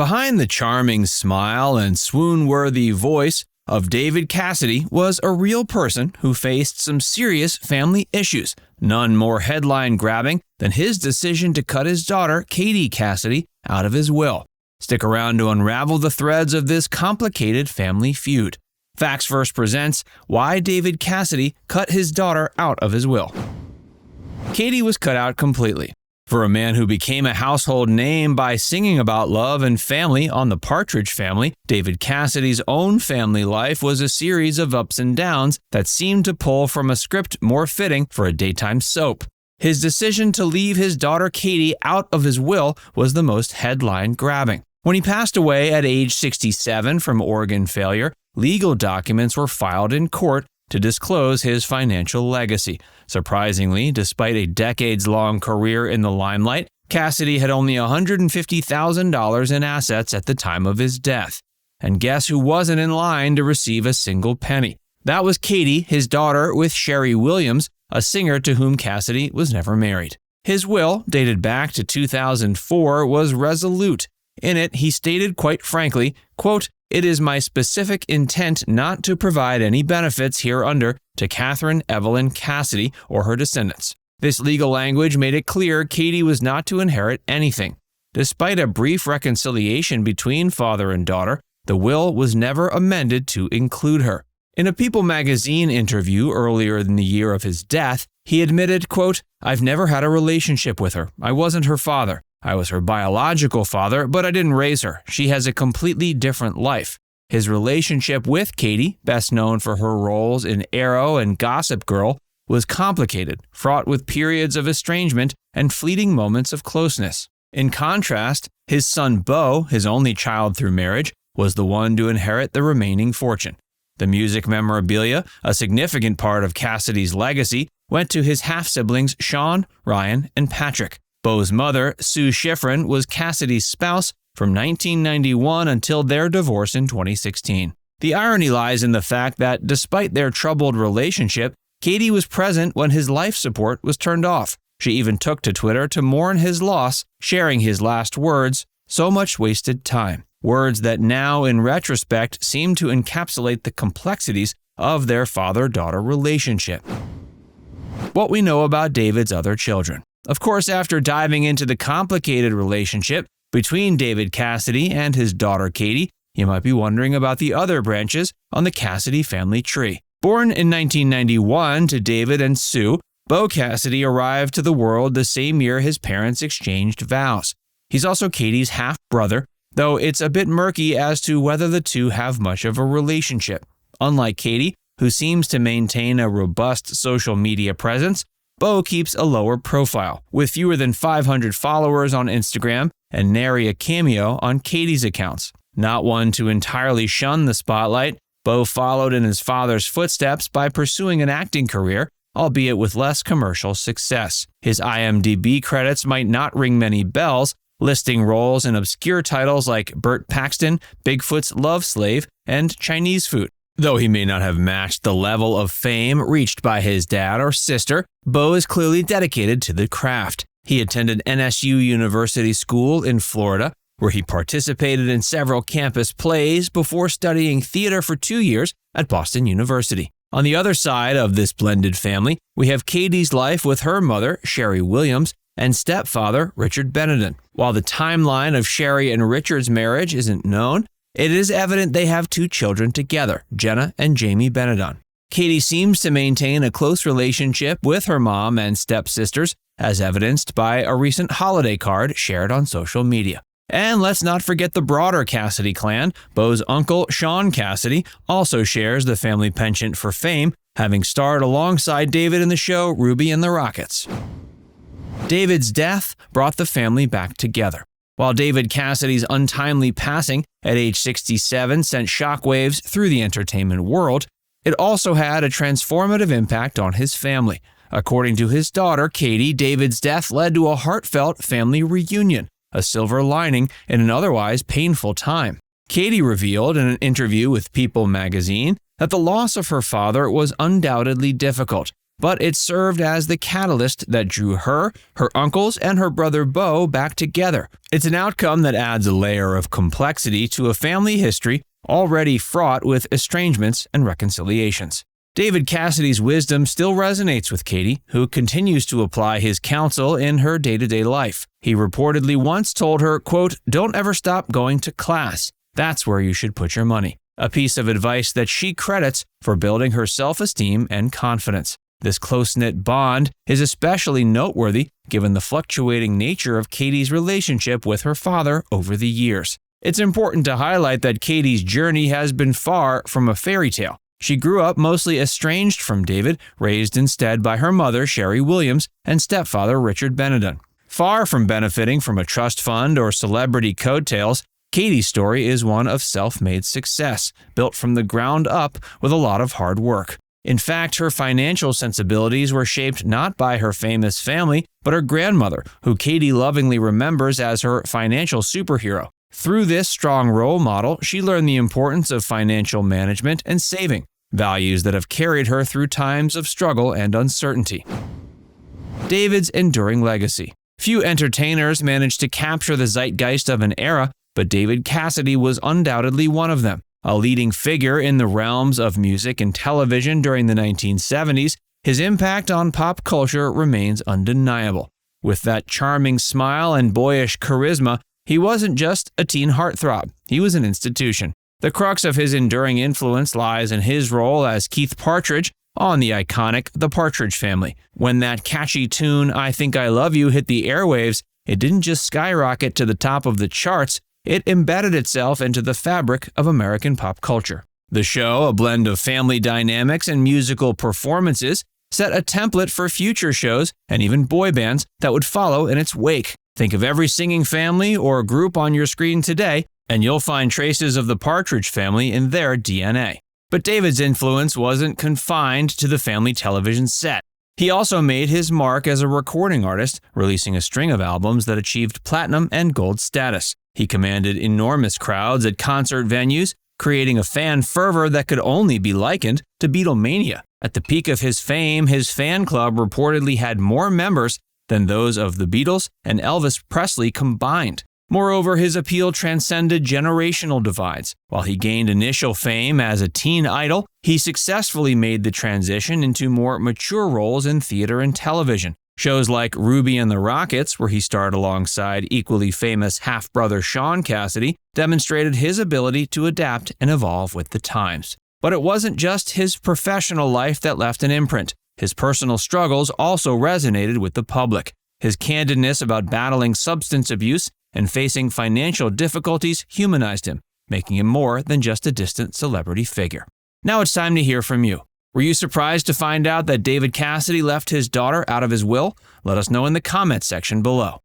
Behind the charming smile and swoon-worthy voice of David Cassidy was a real person who faced some serious family issues, none more headline-grabbing than his decision to cut his daughter, Katie Cassidy, out of his will. Stick around to unravel the threads of this complicated family feud. Facts First presents why David Cassidy cut his daughter out of his will. Katie was cut out completely. For a man who became a household name by singing about love and family on the Partridge Family, David Cassidy's own family life was a series of ups and downs that seemed to pull from a script more fitting for a daytime soap. His decision to leave his daughter Katie out of his will was the most headline-grabbing. When he passed away at age 67 from organ failure, legal documents were filed in court to disclose his financial legacy. Surprisingly, despite a decades-long career in the limelight, Cassidy had only $150,000 in assets at the time of his death. And guess who wasn't in line to receive a single penny? That was Katie, his daughter, with Sherry Williams, a singer to whom Cassidy was never married. His will, dated back to 2004, was resolute. In it, he stated quite frankly, quote, "It is my specific intent not to provide any benefits hereunder to Catherine Evelyn Cassidy or her descendants." This legal language made it clear Katie was not to inherit anything. Despite a brief reconciliation between father and daughter, the will was never amended to include her. In a People magazine interview earlier in the year of his death, he admitted, quote, "I've never had a relationship with her. I wasn't her father. I was her biological father, but I didn't raise her. She has a completely different life." His relationship with Katie, best known for her roles in Arrow and Gossip Girl, was complicated, fraught with periods of estrangement and fleeting moments of closeness. In contrast, his son Beau, his only child through marriage, was the one to inherit the remaining fortune. The music memorabilia, a significant part of Cassidy's legacy, went to his half-siblings Sean, Ryan, and Patrick. Beau's mother, Sue Schifrin, was Cassidy's spouse from 1991 until their divorce in 2016. The irony lies in the fact that despite their troubled relationship, Katie was present when his life support was turned off. She even took to Twitter to mourn his loss, sharing his last words, "So much wasted time." Words that now, in retrospect, seem to encapsulate the complexities of their father-daughter relationship. What we know about David's other children. Of course, after diving into the complicated relationship between David Cassidy and his daughter Katie, you might be wondering about the other branches on the Cassidy family tree. Born in 1991 to David and Sue, Beau Cassidy arrived to the world the same year his parents exchanged vows. He's also Katie's half-brother, though it's a bit murky as to whether the two have much of a relationship. Unlike Katie, who seems to maintain a robust social media presence, Beau keeps a lower profile, with fewer than 500 followers on Instagram and nary a cameo on Katie's accounts. Not one to entirely shun the spotlight, Beau followed in his father's footsteps by pursuing an acting career, albeit with less commercial success. His IMDb credits might not ring many bells, listing roles in obscure titles like Burt Paxton, Bigfoot's Love Slave, and Chinese Food. Though he may not have matched the level of fame reached by his dad or sister, Beau is clearly dedicated to the craft. He attended NSU University School in Florida, where he participated in several campus plays before studying theater for 2 years at Boston University. On the other side of this blended family, we have Katie's life with her mother, Sherry Williams, and stepfather, Richard Benedon. While the timeline of Sherry and Richard's marriage isn't known, it is evident they have 2 children together, Jenna and Jamie Benedon. Katie seems to maintain a close relationship with her mom and stepsisters, as evidenced by a recent holiday card shared on social media. And let's not forget the broader Cassidy clan. Beau's uncle, Sean Cassidy, also shares the family penchant for fame, having starred alongside David in the show Ruby and the Rockets. David's death brought the family back together. While David Cassidy's untimely passing at age 67 sent shockwaves through the entertainment world, it also had a transformative impact on his family. According to his daughter, Katie, David's death led to a heartfelt family reunion, a silver lining in an otherwise painful time. Katie revealed in an interview with People magazine that the loss of her father was undoubtedly difficult, but it served as the catalyst that drew her uncles, and her brother Beau back together. It's an outcome that adds a layer of complexity to a family history already fraught with estrangements and reconciliations. David Cassidy's wisdom still resonates with Katie, who continues to apply his counsel in her day-to-day life. He reportedly once told her, quote, "Don't ever stop going to class. That's where you should put your money." A piece of advice that she credits for building her self-esteem and confidence. This close-knit bond is especially noteworthy given the fluctuating nature of Katie's relationship with her father over the years. It's important to highlight that Katie's journey has been far from a fairy tale. She grew up mostly estranged from David, raised instead by her mother, Sherry Williams, and stepfather, Richard Benedon. Far from benefiting from a trust fund or celebrity coattails, Katie's story is one of self-made success, built from the ground up with a lot of hard work. In fact, her financial sensibilities were shaped not by her famous family, but her grandmother, who Katie lovingly remembers as her financial superhero. Through this strong role model, she learned the importance of financial management and saving, values that have carried her through times of struggle and uncertainty. David's enduring legacy. Few entertainers managed to capture the zeitgeist of an era, but David Cassidy was undoubtedly one of them. A leading figure in the realms of music and television during the 1970s, his impact on pop culture remains undeniable. With that charming smile and boyish charisma, he wasn't just a teen heartthrob, he was an institution. The crux of his enduring influence lies in his role as Keith Partridge on the iconic The Partridge Family. When that catchy tune, "I Think I Love You," hit the airwaves, it didn't just skyrocket to the top of the charts, it embedded itself into the fabric of American pop culture. The show, a blend of family dynamics and musical performances, set a template for future shows and even boy bands that would follow in its wake. Think of every singing family or group on your screen today, and you'll find traces of the Partridge Family in their DNA. But David's influence wasn't confined to the family television set. He also made his mark as a recording artist, releasing a string of albums that achieved platinum and gold status. He commanded enormous crowds at concert venues, creating a fan fervor that could only be likened to Beatlemania. At the peak of his fame, his fan club reportedly had more members than those of the Beatles and Elvis Presley combined. Moreover, his appeal transcended generational divides. While he gained initial fame as a teen idol, he successfully made the transition into more mature roles in theater and television. Shows like Ruby and the Rockets, where he starred alongside equally famous half-brother Sean Cassidy, demonstrated his ability to adapt and evolve with the times. But it wasn't just his professional life that left an imprint. His personal struggles also resonated with the public. His candidness about battling substance abuse and facing financial difficulties humanized him, making him more than just a distant celebrity figure. Now it's time to hear from you. Were you surprised to find out that David Cassidy left his daughter out of his will? Let us know in the comments section below.